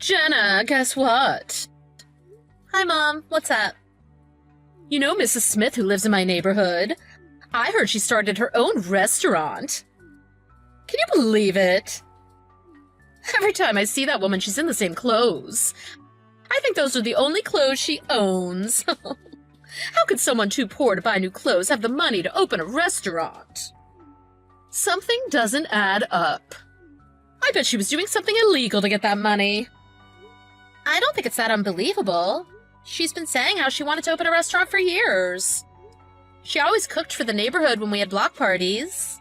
Jenna, guess what? Hi, Mom. What's up? You know Mrs. Smith who lives in my neighborhood? I heard she started her own restaurant. Can you believe it? Every time I see that woman, she's in the same clothes. I think those are the only clothes she owns. How could someone too poor to buy new clothes have the money to open a restaurant? Something doesn't add up. I bet she was doing something illegal to get that money. I don't think it's that unbelievable. She's been saying how she wanted to open a restaurant for years. She always cooked for the neighborhood when we had block parties.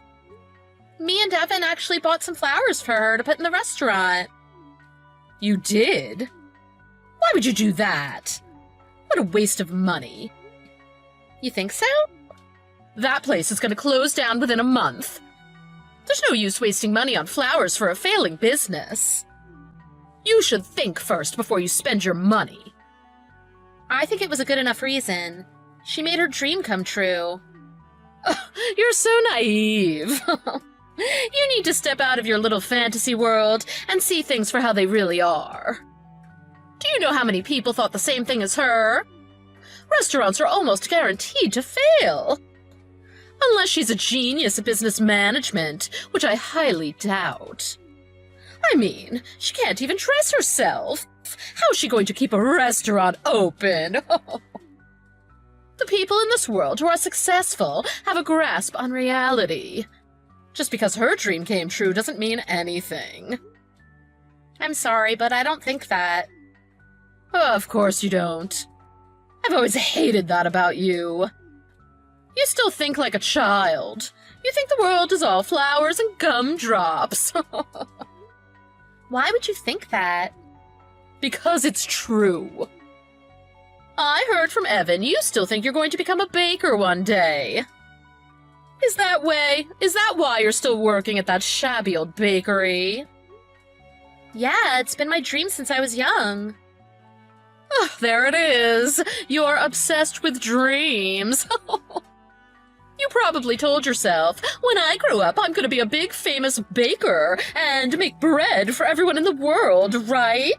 Me and Evan actually bought some flowers for her to put in the restaurant. You did? Why would you do that? What a waste of money. You think so? That place is going to close down within a month. There's no use wasting money on flowers for a failing business. You should think first before you spend your money. I think it was a good enough reason. She made her dream come true. You're so naive. You need to step out of your little fantasy world and see things for how they really are. Do you know how many people thought the same thing as her? Restaurants are almost guaranteed to fail. Unless she's a genius at business management, which I highly doubt. I mean, she can't even dress herself. How's she going to keep a restaurant open? The people in this world who are successful have a grasp on reality. Just because her dream came true doesn't mean anything. I'm sorry, but I don't think that. Of course you don't. I've always hated that about you. You still think like a child. You think the world is all flowers and gumdrops. Why would you think that? Because it's true. I heard from Evan you still think you're going to become a baker one day. Is that why you're still working at that shabby old bakery? Yeah, it's been my dream since I was young. Oh, there it is. You're obsessed with dreams. You probably told yourself, when I grow up, I'm going to be a big famous baker and make bread for everyone in the world, right?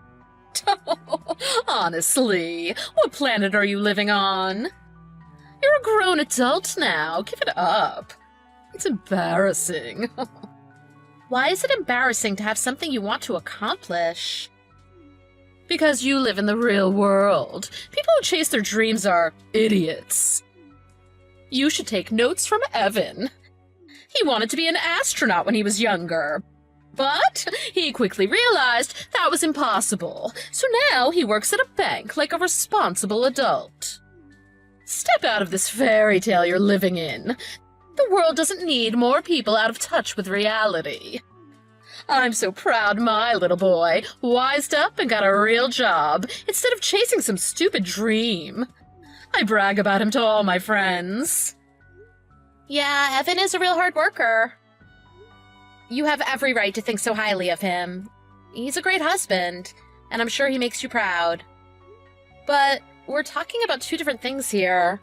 Honestly, what planet are you living on? You're a grown adult now. Give it up. It's embarrassing. Why is it embarrassing to have something you want to accomplish? Because you live in the real world. People who chase their dreams are idiots. You should take notes from Evan. He wanted to be an astronaut when he was younger. But he quickly realized that was impossible, so now he works at a bank like a responsible adult. Step out of this fairy tale you're living in. The world doesn't need more people out of touch with reality. I'm so proud my little boy wised up and got a real job instead of chasing some stupid dream. I brag about him to all my friends. Yeah, Evan is a real hard worker. You have every right to think so highly of him. He's a great husband, and I'm sure he makes you proud. But we're talking about two different things here.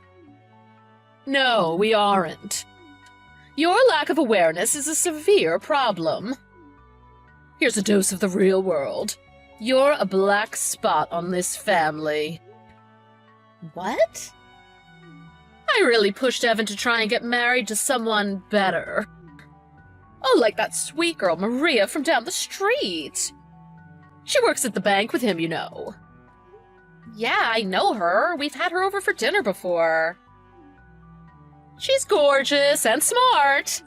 No, we aren't. Your lack of awareness is a severe problem. Here's a dose of the real world. You're a black spot on this family. What? I really pushed Evan to try and get married to someone better. Oh, like that sweet girl Maria from down the street. She works at the bank with him, you know. Yeah, I know her. We've had her over for dinner before. She's gorgeous and smart.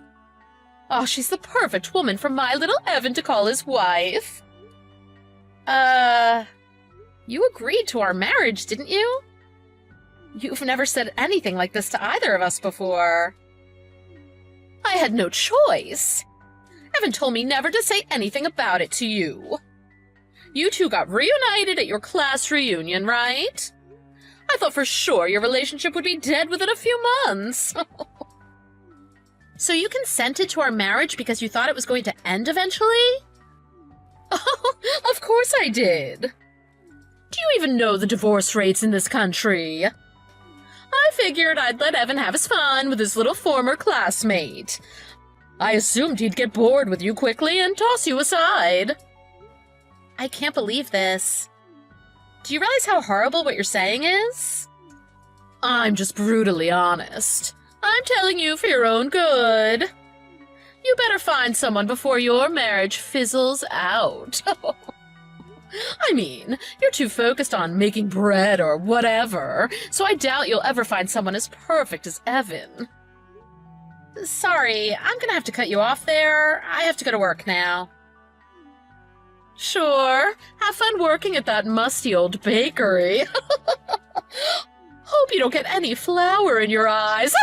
Oh, she's the perfect woman for my little Evan to call his wife. You agreed to our marriage, didn't you? You've never said anything like this to either of us before. I had no choice. Evan told me never to say anything about it to you. You two got reunited at your class reunion, right? I thought for sure your relationship would be dead within a few months. So you consented to our marriage because you thought it was going to end eventually? Oh, of course I did. Do you even know the divorce rates in this country? I figured I'd let Evan have his fun with his little former classmate. I assumed he'd get bored with you quickly and toss you aside. I can't believe this. Do you realize how horrible what you're saying is? I'm just brutally honest. I'm telling you for your own good. You better find someone before your marriage fizzles out. I mean, you're too focused on making bread or whatever, so I doubt you'll ever find someone as perfect as Evan. Sorry, I'm gonna have to cut you off there. I have to go to work now. Sure, have fun working at that musty old bakery. Hope you don't get any flour in your eyes.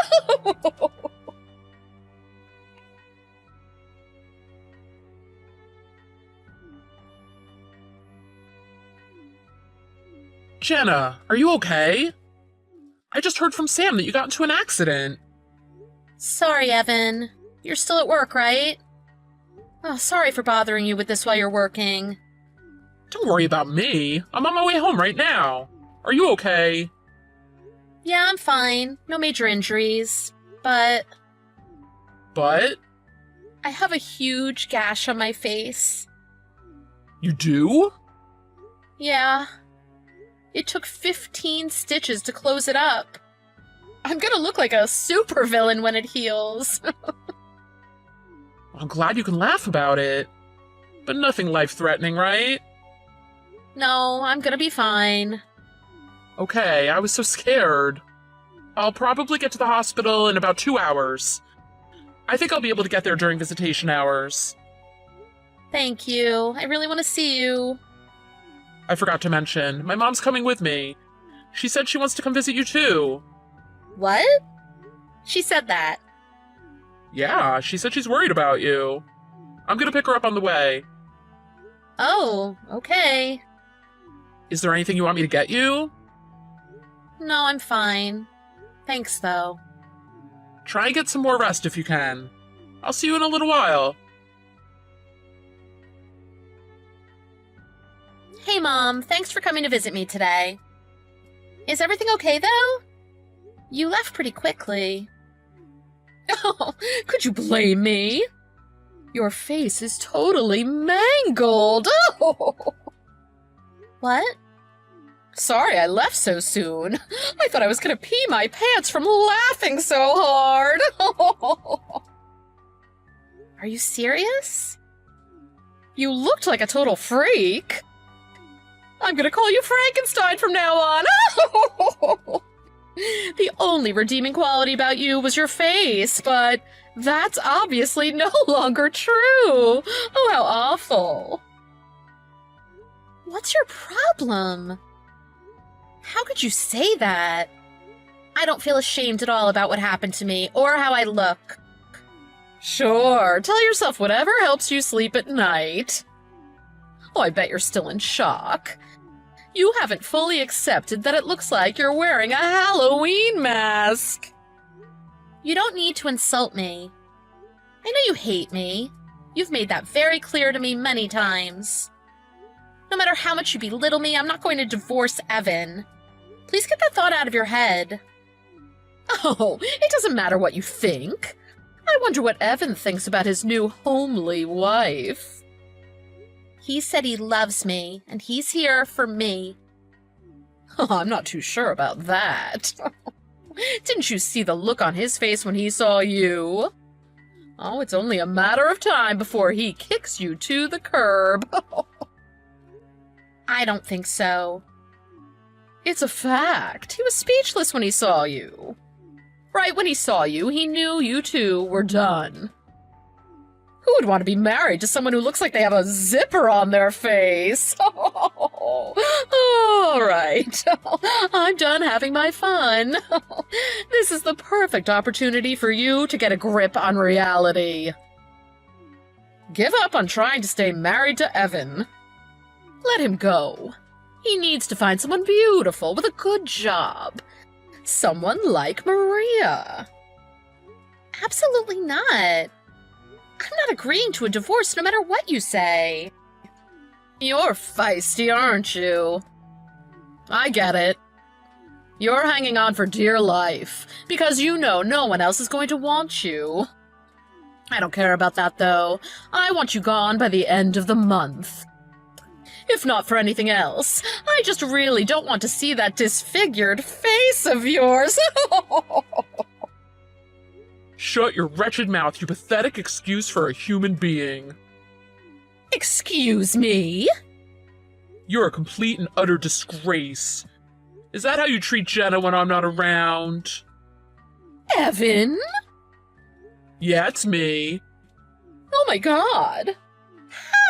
Jenna, are you okay? I just heard from Sam that you got into an accident. Sorry, Evan. You're still at work, right? Oh, sorry for bothering you with this while you're working. Don't worry about me. I'm on my way home right now. Are you okay? Yeah, I'm fine. No major injuries. But But? I have a huge gash on my face. You do? Yeah. It took 15 stitches to close it up. I'm gonna look like a supervillain when it heals. I'm glad you can laugh about it. But nothing life-threatening, right? No, I'm gonna be fine. Okay, I was so scared. I'll probably get to the hospital in about 2 hours. I think I'll be able to get there during visitation hours. Thank you. I really want to see you. I forgot to mention, my mom's coming with me. She said she wants to come visit you too. What? She said that. Yeah, she said she's worried about you. I'm gonna pick her up on the way. Oh, okay. Is there anything you want me to get you? No, I'm fine. Thanks, though. Try and get some more rest if you can. I'll see you in a little while. Hey, Mom. Thanks for coming to visit me today. Is everything okay, though? You left pretty quickly. Oh, could you blame me? Your face is totally mangled. Oh. What? Sorry I left so soon. I thought I was gonna pee my pants from laughing so hard. Are you serious? You looked like a total freak. I'm gonna call you Frankenstein from now on. The only redeeming quality about you was your face, but that's obviously no longer true. Oh, how awful. What's your problem? How could you say that? I don't feel ashamed at all about what happened to me or how I look. Sure, tell yourself whatever helps you sleep at night. Oh, I bet you're still in shock. You haven't fully accepted that it looks like you're wearing a Halloween mask. You don't need to insult me. I know you hate me. You've made that very clear to me many times. No matter how much you belittle me, I'm not going to divorce Evan. Please get that thought out of your head. Oh, it doesn't matter what you think. I wonder what Evan thinks about his new homely wife. He said he loves me, and he's here for me. Oh, I'm not too sure about that. Didn't you see the look on his face when he saw you? Oh, it's only a matter of time before he kicks you to the curb. I don't think so. It's a fact. He was speechless when he saw you. Right when he saw you, he knew you two were done. Who would want to be married to someone who looks like they have a zipper on their face? Oh, all right. I'm done having my fun. This is the perfect opportunity for you to get a grip on reality. Give up on trying to stay married to Evan. Let him go. He needs to find someone beautiful with a good job. Someone like Maria. Absolutely not. I'm not agreeing to a divorce no matter what you say. You're feisty, aren't you? I get it. You're hanging on for dear life, because you know no one else is going to want you. I don't care about that, though. I want you gone by the end of the month. If not for anything else, I just really don't want to see that disfigured face of yours. Shut your wretched mouth, you pathetic excuse for a human being. Excuse me? You're a complete and utter disgrace. Is that how you treat Jenna when I'm not around? Evan? Yeah, it's me. Oh my god.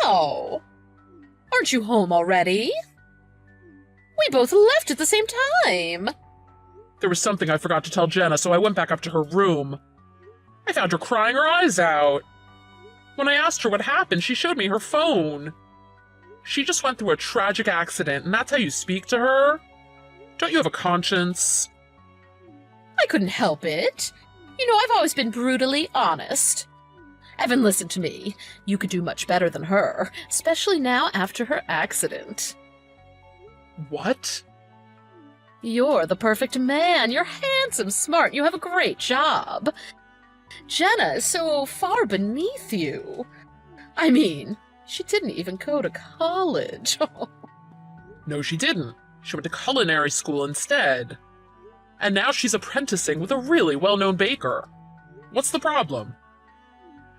How? Aren't you home already? We both left at the same time. There was something I forgot to tell Jenna, so I went back up to her room. I found her crying her eyes out. When I asked her what happened, she showed me her phone. She just went through a tragic accident, and that's how you speak to her? Don't you have a conscience? I couldn't help it. You know, I've always been brutally honest. Evan, listen to me. You could do much better than her, especially now after her accident. What? You're the perfect man. You're handsome, smart. You have a great job. Jenna is so far beneath you. I mean, she didn't even go to college. No, she didn't. She went to culinary school instead. And now she's apprenticing with a really well-known baker. What's the problem?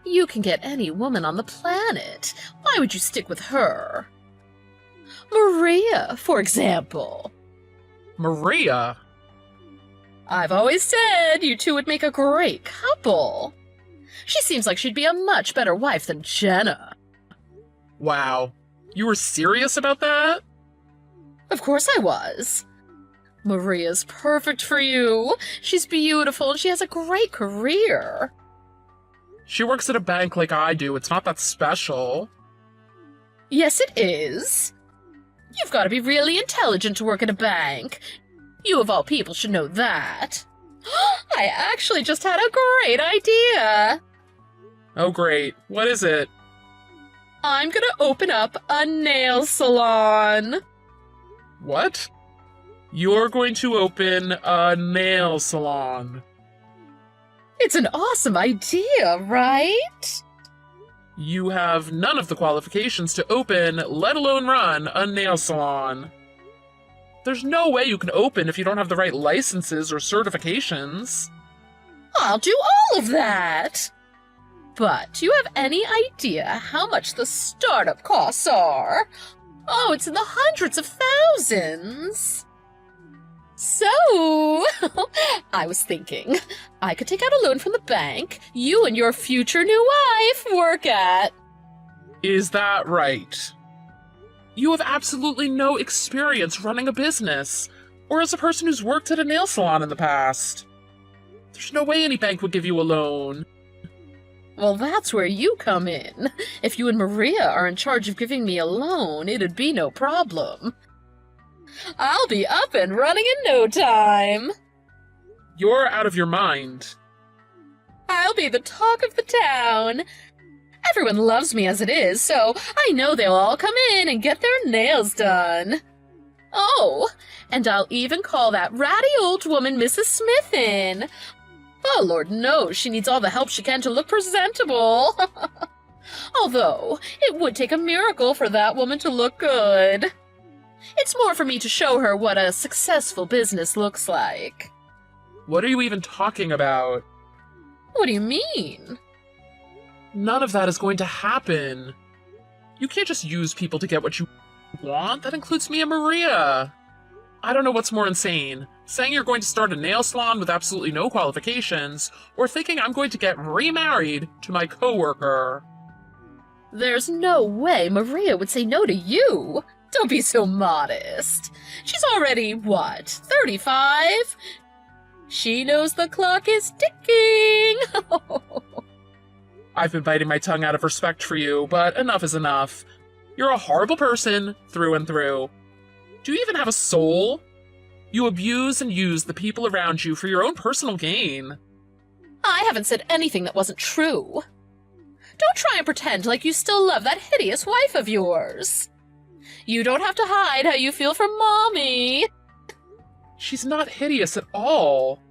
You can get any woman on the planet. Why would you stick with her? Maria, for example. Maria? I've always said you two would make a great couple. She seems like she'd be a much better wife than Jenna. Wow. You were serious about that? Of course I was. Maria's perfect for you. She's beautiful and she has a great career. She works at a bank like I do. It's not that special. Yes, it is. You've got to be really intelligent to work at a bank. You, of all people, should know that. I actually just had a great idea. Oh, great. What is it? I'm gonna open up a nail salon. What? You're going to open a nail salon. It's an awesome idea, right? You have none of the qualifications to open, let alone run, a nail salon. There's no way you can open if you don't have the right licenses or certifications. I'll do all of that. But do you have any idea how much the startup costs are? Oh, it's in the hundreds of thousands. So, I was thinking, I could take out a loan from the bank you and your future new wife work at. Is that right? You have absolutely no experience running a business, or as a person who's worked at a nail salon in the past. There's no way any bank would give you a loan. Well, that's where you come in. If you and Maria are in charge of giving me a loan, it'd be no problem. I'll be up and running in no time. You're out of your mind. I'll be the talk of the town. Everyone loves me as it is, so I know they'll all come in and get their nails done. Oh, and I'll even call that ratty old woman Mrs. Smith in. Oh, Lord knows she needs all the help she can to look presentable. Although, it would take a miracle for that woman to look good. It's more for me to show her what a successful business looks like. What are you even talking about? What do you mean? None of that is going to happen. You can't just use people to get what you want. That includes me and Maria. I don't know what's more insane, saying you're going to start a nail salon with absolutely no qualifications, or thinking I'm going to get remarried to my coworker. There's no way Maria would say no to you. Don't be so modest. She's already, what, 35? She knows the clock is ticking. I've been biting my tongue out of respect for you, but enough is enough. You're a horrible person, through and through. Do you even have a soul? You abuse and use the people around you for your own personal gain. I haven't said anything that wasn't true. Don't try and pretend like you still love that hideous wife of yours. You don't have to hide how you feel for Mommy. She's not hideous at all.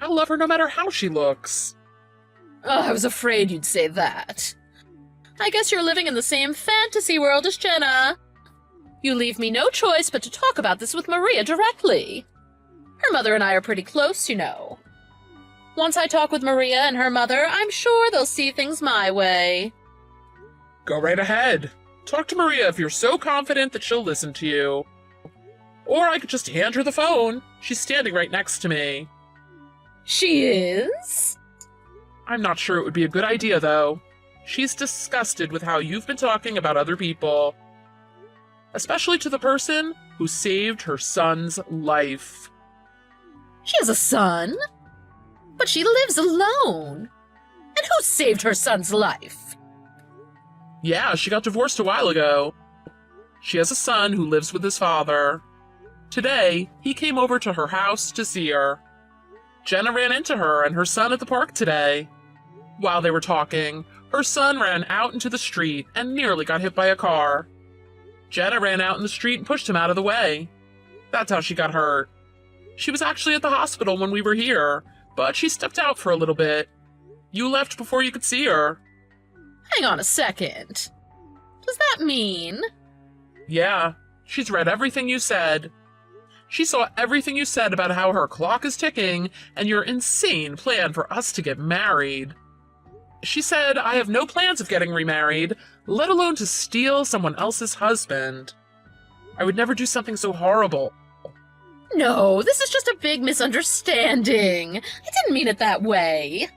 I love her no matter how she looks. Oh, I was afraid you'd say that. I guess you're living in the same fantasy world as Jenna. You leave me no choice but to talk about this with Maria directly. Her mother and I are pretty close, you know. Once I talk with Maria and her mother, I'm sure they'll see things my way. Go right ahead. Talk to Maria if you're so confident that she'll listen to you. Or I could just hand her the phone. She's standing right next to me. She is? I'm not sure it would be a good idea, though. She's disgusted with how you've been talking about other people. Especially to the person who saved her son's life. She has a son? But she lives alone. And who saved her son's life? Yeah, she got divorced a while ago. She has a son who lives with his father. Today, he came over to her house to see her. Jenna ran into her and her son at the park today. While they were talking, her son ran out into the street and nearly got hit by a car. Jenna ran out in the street and pushed him out of the way. That's how she got hurt. She was actually at the hospital when we were here, but she stepped out for a little bit. You left before you could see her. Hang on a second. Does that mean? Yeah, she's read everything you said. She saw everything you said about how her clock is ticking and your insane plan for us to get married. She said, I have no plans of getting remarried, let alone to steal someone else's husband. I would never do something so horrible. No, this is just a big misunderstanding. I didn't mean it that way.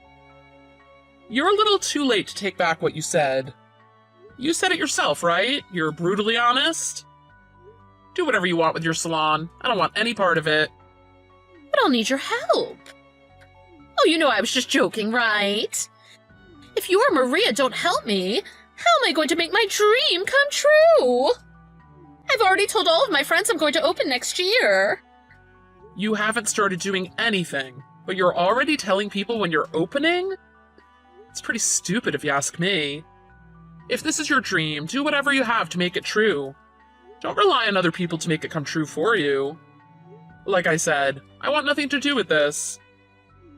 You're a little too late to take back what you said. You said it yourself, right? You're brutally honest? Do whatever you want with your salon. I don't want any part of it. But I'll need your help. Oh, you know I was just joking, right? If you or Maria don't help me, how am I going to make my dream come true? I've already told all of my friends I'm going to open next year. You haven't started doing anything, but you're already telling people when you're opening? It's pretty stupid if you ask me. If this is your dream, do whatever you have to make it true. Don't rely on other people to make it come true for you. Like I said, I want nothing to do with this.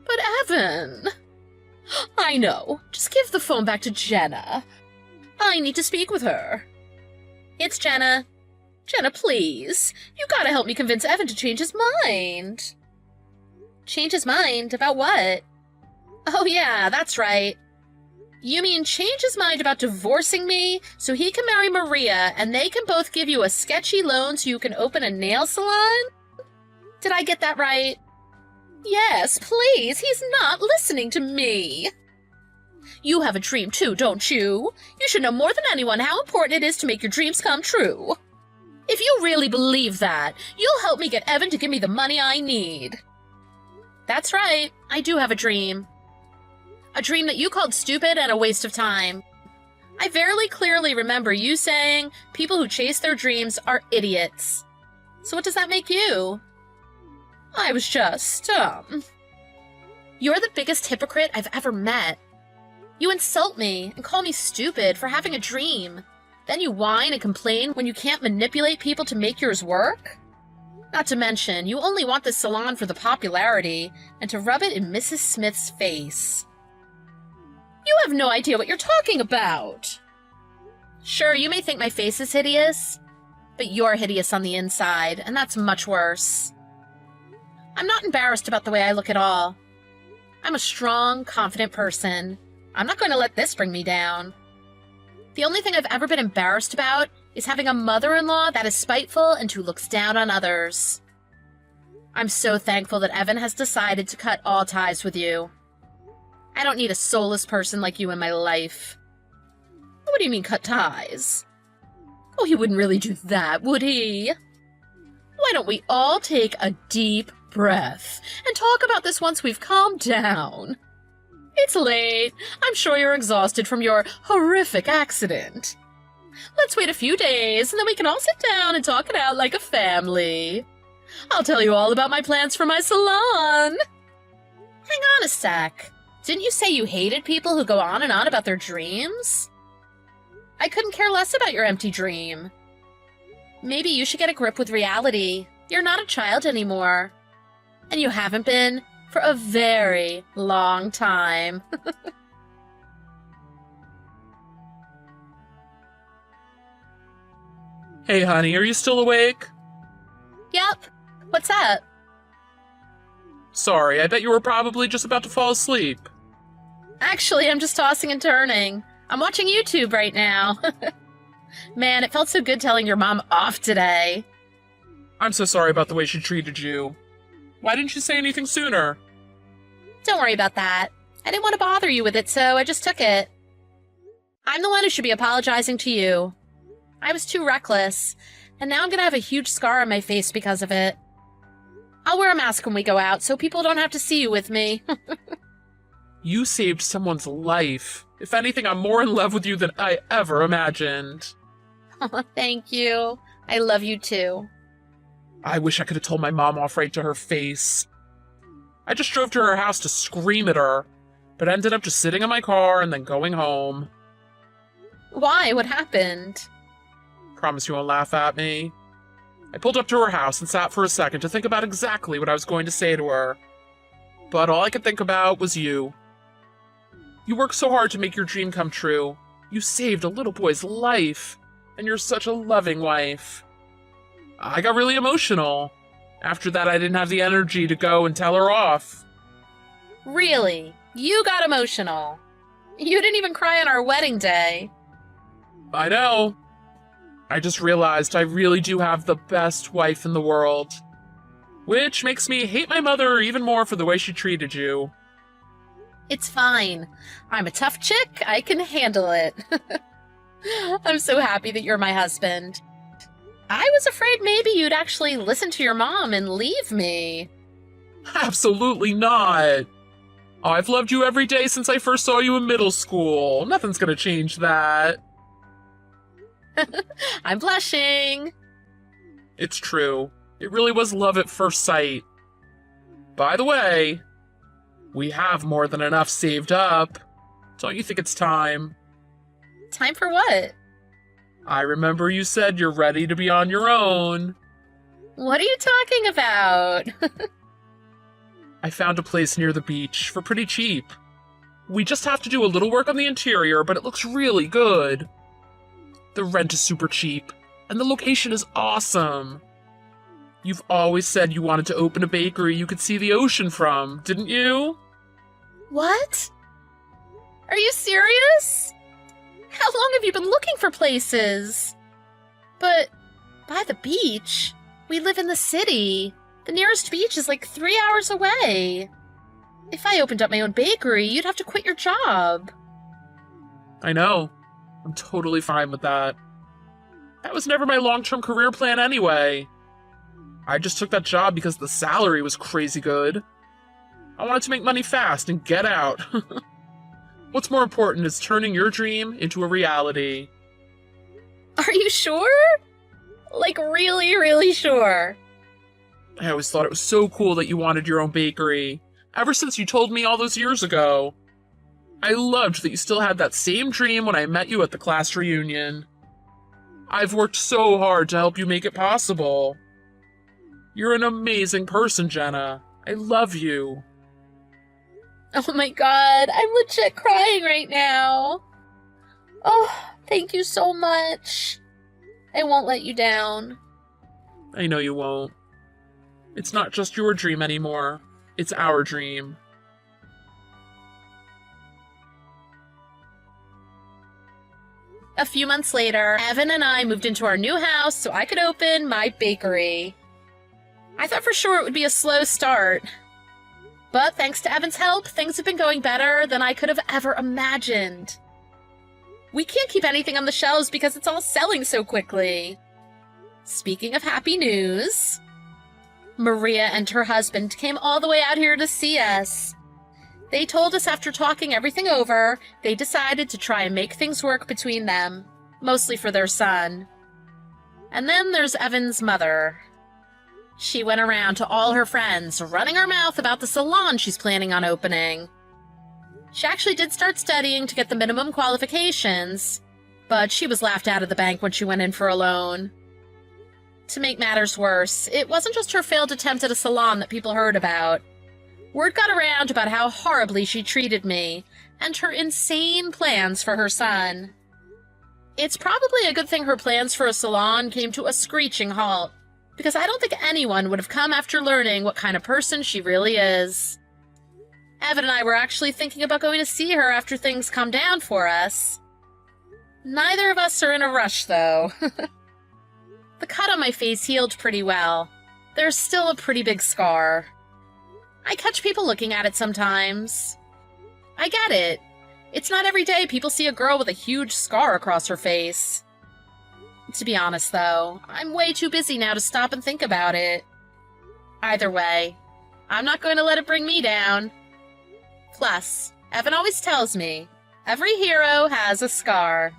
But Evan... I know. Just give the phone back to Jenna. I need to speak with her. It's Jenna. Jenna, please. You gotta help me convince Evan to change his mind. Change his mind? About what? Oh yeah, that's right. You mean change his mind about divorcing me so he can marry Maria and they can both give you a sketchy loan so you can open a nail salon? Did I get that right? Yes, please. He's not listening to me. You have a dream too, don't you? You should know more than anyone how important it is to make your dreams come true. If you really believe that, you'll help me get Evan to give me the money I need. That's right. I do have a dream. A dream that you called stupid and a waste of time. I very clearly remember you saying people who chase their dreams are idiots. So what does that make you? I was just, You're the biggest hypocrite I've ever met. You insult me and call me stupid for having a dream. Then you whine and complain when you can't manipulate people to make yours work? Not to mention, you only want this salon for the popularity and to rub it in Mrs. Smith's face. You have no idea what you're talking about. Sure, you may think my face is hideous, but you're hideous on the inside, and that's much worse. I'm not embarrassed about the way I look at all. I'm a strong, confident person. I'm not going to let this bring me down. The only thing I've ever been embarrassed about is having a mother-in-law that is spiteful and who looks down on others. I'm so thankful that Evan has decided to cut all ties with you. I don't need a soulless person like you in my life. What do you mean, cut ties? Oh, he wouldn't really do that, would he? Why don't we all take a deep breath and talk about this once we've calmed down? It's late. I'm sure you're exhausted from your horrific accident. Let's wait a few days, and then we can all sit down and talk it out like a family. I'll tell you all about my plans for my salon. Hang on a sec. Didn't you say you hated people who go on and on about their dreams? I couldn't care less about your empty dream. Maybe you should get a grip with reality. You're not a child anymore. And you haven't been for a very long time. Hey, honey, are you still awake? Yep. What's up? Sorry, I bet you were probably just about to fall asleep. Actually, I'm just tossing and turning. I'm watching YouTube right now. Man, it felt so good telling your mom off today. I'm so sorry about the way she treated you. Why didn't you say anything sooner? Don't worry about that. I didn't want to bother you with it, so I just took it. I'm the one who should be apologizing to you. I was too reckless, and now I'm gonna have a huge scar on my face because of it. I'll wear a mask when we go out, so people don't have to see you with me. You saved someone's life. If anything, I'm more in love with you than I ever imagined. Oh, thank you. I love you too. I wish I could have told my mom off right to her face. I just drove to her house to scream at her, but ended up just sitting in my car and then going home. Why? What happened? Promise you won't laugh at me. I pulled up to her house and sat for a second to think about exactly what I was going to say to her. But all I could think about was you. You worked so hard to make your dream come true. You saved a little boy's life, and you're such a loving wife. I got really emotional. After that, I didn't have the energy to go and tell her off. Really? You got emotional. You didn't even cry on our wedding day. I know. I just realized I really do have the best wife in the world. Which makes me hate my mother even more for the way she treated you. It's fine. I'm a tough chick. I can handle it. I'm so happy that you're my husband. I was afraid maybe you'd actually listen to your mom and leave me. Absolutely not. I've loved you every day since I first saw you in middle school. Nothing's gonna change that. I'm blushing. It's true. It really was love at first sight. By the way, we have more than enough saved up. Don't you think it's time? Time for what? I remember you said you're ready to be on your own. What are you talking about? I found a place near the beach for pretty cheap. We just have to do a little work on the interior, but it looks really good. The rent is super cheap, and the location is awesome. You've always said you wanted to open a bakery you could see the ocean from, didn't you? What? Are you serious? How long have you been looking for places? But by the beach? We live in the city. The nearest beach is like 3 hours away. If I opened up my own bakery, you'd have to quit your job. I know. I'm totally fine with that. That was never my long-term career plan anyway. I just took that job because the salary was crazy good. I wanted to make money fast and get out. What's more important is turning your dream into a reality. Are you sure? Like really, really sure? I always thought it was so cool that you wanted your own bakery. Ever since you told me all those years ago. I loved that you still had that same dream when I met you at the class reunion. I've worked so hard to help you make it possible. You're an amazing person, Jenna. I love you. Oh my god, I'm legit crying right now. Oh, thank you so much. I won't let you down. I know you won't. It's not just your dream anymore. It's our dream. A few months later, Evan and I moved into our new house so I could open my bakery. I thought for sure it would be a slow start. But thanks to Evan's help, things have been going better than I could have ever imagined. We can't keep anything on the shelves because it's all selling so quickly. Speaking of happy news, Maria and her husband came all the way out here to see us. They told us after talking everything over, they decided to try and make things work between them, mostly for their son. And then there's Evan's mother. She went around to all her friends, running her mouth about the salon she's planning on opening. She actually did start studying to get the minimum qualifications, but she was laughed out of the bank when she went in for a loan. To make matters worse, it wasn't just her failed attempt at a salon that people heard about. Word got around about how horribly she treated me, and her insane plans for her son. It's probably a good thing her plans for a salon came to a screeching halt, because I don't think anyone would have come after learning what kind of person she really is. Evan and I were actually thinking about going to see her after things calm down for us. Neither of us are in a rush, though. The cut on my face healed pretty well. There's still a pretty big scar. I catch people looking at it sometimes. I get it. It's not every day people see a girl with a huge scar across her face. To be honest, though, I'm way too busy now to stop and think about it. Either way, I'm not going to let it bring me down. Plus, Evan always tells me, every hero has a scar.